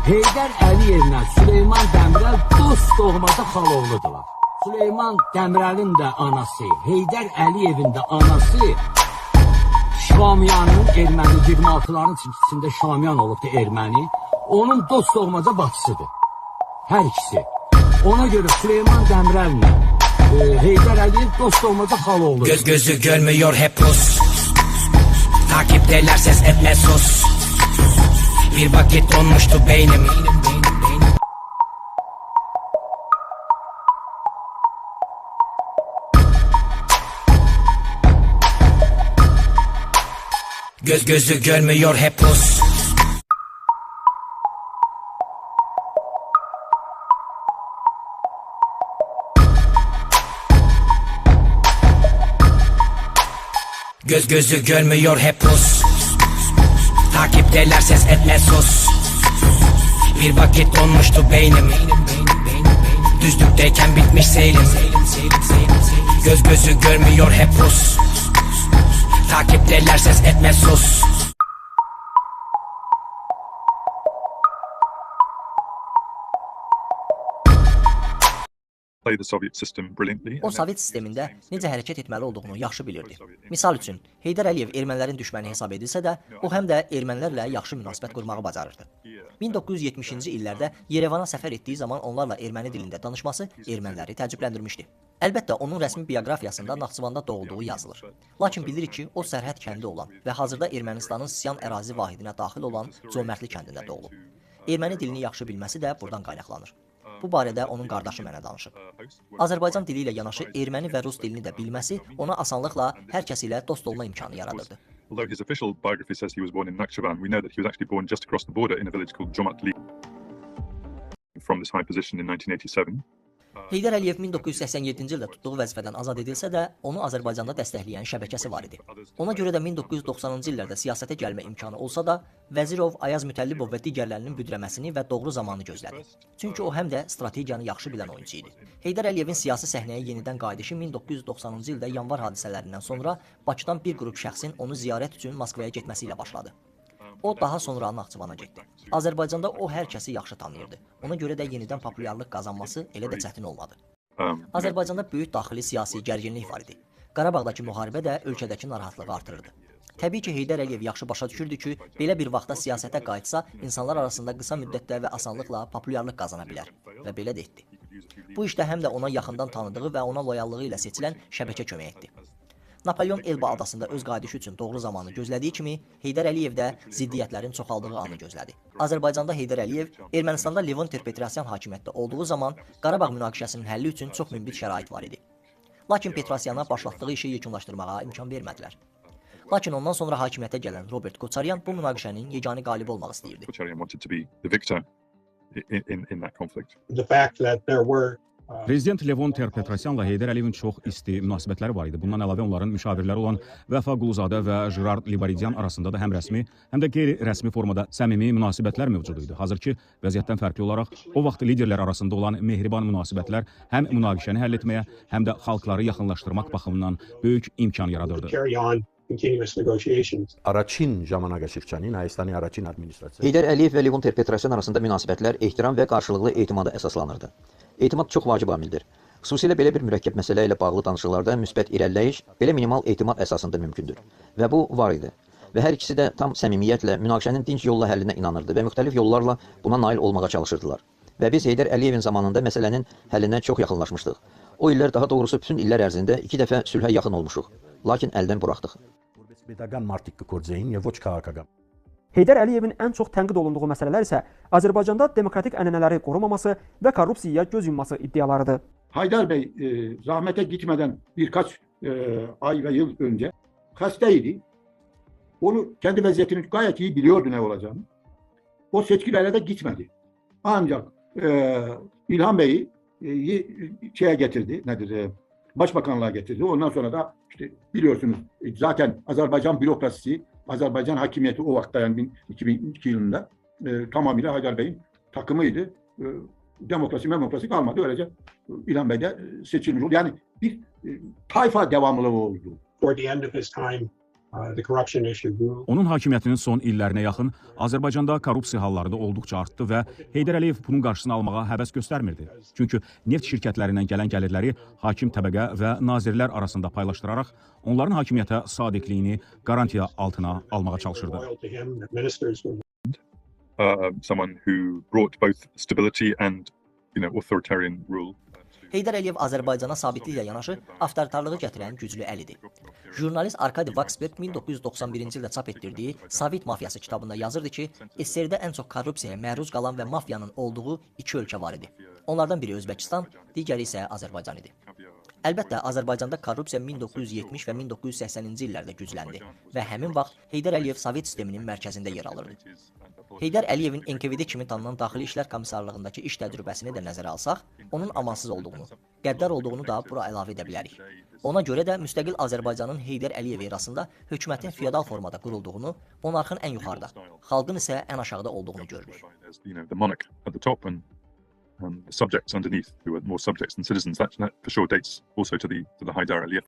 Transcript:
Heydər Əliyevlə Süleyman Dəmirəl dost doğmada xaloğludular. Süleyman Dəmirəlin də anası, Heydər Əliyevin də anası Şamiyanın erməni 26'ların içində Şamiyan olubdu erməni. Onun dost doğmaca bacısıdır. Hər ikisi. Ona göre Süleyman Dəmirəllə Heydər Əliyev dost olmaca xaloğlu. Göz gözü görmüyor hep pus. Takipteler ses etme sus. Bir vakit donmuştu beynim. Göz gözü görmüyor hep pus. Göz gözü görmüyor hep pus. Takipteler ses etme sus. Bir vakit donmuştu beynim. Düzlükteyken bitmiş seyrim. Göz gözü görmüyor hep pus. Takipteler ses etme sus. O Sovet sistemində necə hərəkət etməli olduğunu yaxşı bilirdi. Misal üçün, Heydər Əliyev ermənilərin düşməni hesab edilsə də, o həm də ermənilərlə yaxşı münasibət qurmağı bacarırdı. 1970-ci illərdə Yerevana səfər etdiyi zaman onlarla erməni dilində danışması erməniləri təəccübləndirmişdi. Əlbəttə, onun rəsmi bioqrafiyasında Naxçıvanda doğulduğu yazılır. Lakin bilirik ki, o sərhəd kəndi olan və hazırda Ermənistanın Siyan ərazi vahidinə daxil olan Cömərtli kəndində doğulub. Erməni dilini yaxşı bilməsi də buradan qaynaqlanır. Bu barədə onun qardaşı mənə danışıb. Azərbaycan dili ilə yanaşı erməni və rus dilini də bilməsi ona asanlıqla hər kəs ilə dost olma imkanı yaradırdı. Although his official biography says he was born in Nakhchivan, we know that he was actually born just across the border in a village called Cömertli. From this high position in 1987. Heydər Əliyev 1987-ci ildə tutduğu vəzifədən azad edilsə də, onu Azərbaycanda dəstəkləyən şəbəkəsi var idi. Ona görə də 1990-cı illərdə siyasətə gəlmə imkanı olsa da, Vəzirov, Ayaz Mütəllibov və digərlərinin büdrəməsini və doğru zamanı gözlədi. Çünki o həm də strategiyanı yaxşı bilən oyuncu idi. Heydər Əliyevin siyasi səhnəyə yenidən qayıdışı 1990-cı ildə yanvar hadisələrindən sonra Bakıdan bir qrup şəxsin onu ziyarət üçün Moskvaya getməsi ilə başladı. O daha sonra Naxçıvana getdi. Azərbaycanda o hər kəsi yaxşı tanıyırdı. Ona görə də yenidən populyarlıq qazanması elə də çətin olmadı. Azərbaycanda böyük daxili siyasi gərginlik var idi. Qarabağdakı müharibə də ölkədəki narahatlığı artırırdı. Təbii ki, Heydər Əliyev yaxşı başa düşürdü ki, belə bir vaxtda siyasətə qayıtsa, insanlar arasında qısa müddətdə və asanlıqla populyarlıq qazana bilər və belə də etdi. Bu işdə həm də ona yaxından tanıdığı və ona loyallığı ilə seçilən şəbəkə kömək etdi. Napolyon Elba adasında öz qayıdışı üçün doğru zamanı gözlədiyi kimi, Heydər Əliyev də ziddiyyətlərin çoxaldığı anı gözlədi. Azərbaycanda Heydər Əliyev Ermənistanda Levon Ter-Petrosyan hakimiyyətdə olduğu zaman Qarabağ münaqişəsinin həlli üçün çox münbit şərait var idi. Lakin Petrosyana başlatdığı işi yekunlaşdırmağa imkan vermədilər. Lakin ondan sonra hakimiyyətə gələn Robert Koçaryan bu münaqişənin yeganə qalibi olmaq istəyirdi. Prezident Levon Ter-Petrosyanla Heydər Əliyevin çox isti münasibətləri var idi. Bundan əlavə onların müşavirləri olan Vəfa Quluzadə və Jirard Libaridyan arasında da həm rəsmi, həm də qeyri-rəsmi formada səmimi münasibətlər mövcud idi. Hazırki vəziyyətdən fərqli olaraq o vaxt liderlər arasında olan mehriban münasibətlər həm münaqişəni həll etməyə, həm də xalqları yaxınlaşdırmaq baxımından böyük imkan yaradırdı. Araçin ժամանակաշրջանին Հայաստանի առաջին ադմինիստրացիա Heydər Əliyev və Levon Ter-Petrosyan arasında münasibətlər ehtiram və qarşılıqlı etimada əsaslanırdı. Etimad çox vacib amildir. Xüsusilə belə bir mürəkkəb məsələ ilə bağlı danışıqlarda müsbət irəliləyiş belə minimal etimad əsasında mümkündür. Və bu var idi. Və hər ikisi də tam səmimiyyətlə münaqişənin dinc yolla həllinə inanırdı və müxtəlif yollarla buna nail olmağa çalışırdılar. Və biz Heydər Əliyevin zamanında məsələnin həllinə çox yaxınlaşmışdıq. O illər, daha doğrusu bütün illər ərzində 2 dəfə sülhə yaxın olmuşuq. Lakin əldən buraxdıq. Heydər Əliyevin ən çox tənqid olunduğu məsələlər isə Azərbaycanda demokratik ənənələri qorumaması və korrupsiyaya göz yumması iddialarıdır. Haydar Bey rahmete gitmeden birkaç ay ve yıl önce hastaydı. Onu kendi vaziyetini gayet iyi biliyordu ne olacağını. O seçkilere de gitmedi. Ancak İlhan Bey'i şeye getirdi, başbakanlığa getirdi. Ondan sonra da işte biliyorsunuz zaten Azerbaycan bürokrasisi, Azerbaycan hakimiyeti o vakti yani 2002 yılında tamamıyla Haydar Bey'in takımıydı. Demokrasi kalmadı. Öylece İlhan Bey de seçilmiş oldu. Yani bir tayfa devamlılığı oldu. Toward the end of his time Onun hakimiyyətinin son illərinə yaxın Azərbaycanda korrupsiya halları da olduqca artdı və Heydər Əliyev bunun qarşısını almağa həvəs göstərmirdi. Çünki neft şirkətlərindən gələn gəlirləri hakim təbəqə və nazirlər arasında paylaşdıraraq onların hakimiyyətə sadiqliyini garantiya altına almağa çalışırdı. Someone who brought both stability and, authoritarian rule. Heydər Əliyev Azərbaycana sabitliklə yanaşı avtoritarlığı gətirən güclü əl idi. Jurnalist Arkadi Vaksberg 1991-ci ildə çap etdirdiyi Sovet mafiyası kitabında yazırdı ki, SSR-də ən çox korrupsiyaya məruz qalan və mafiyanın olduğu iki ölkə var idi. Onlardan biri Özbəkistan, digəri isə Azərbaycan idi. Əlbəttə, Azərbaycanda korrupsiya 1970 və 1980-ci illərdə gücləndi və həmin vaxt Heydər Əliyev Sovet sisteminin mərkəzində yer alırdı. Heydər Əliyevin NKVD kimi tanınan Daxili İşlər Komissarlığındakı iş təcrübəsini də nəzərə alsaq, onun amansız olduğunu, qəddar olduğunu da bura əlavə edə bilərik. Ona görə də müstəqil Azərbaycanın Heydər Əliyev erasında hökumətin feodal formada qurulduğunu, monarxın ən yuxarıda, xalqın isə ən aşağıda olduğunu görürük. The monarch at the top and the subjects underneath, who were more subjects than citizens. That for sure dates also to the Heydar Aliyev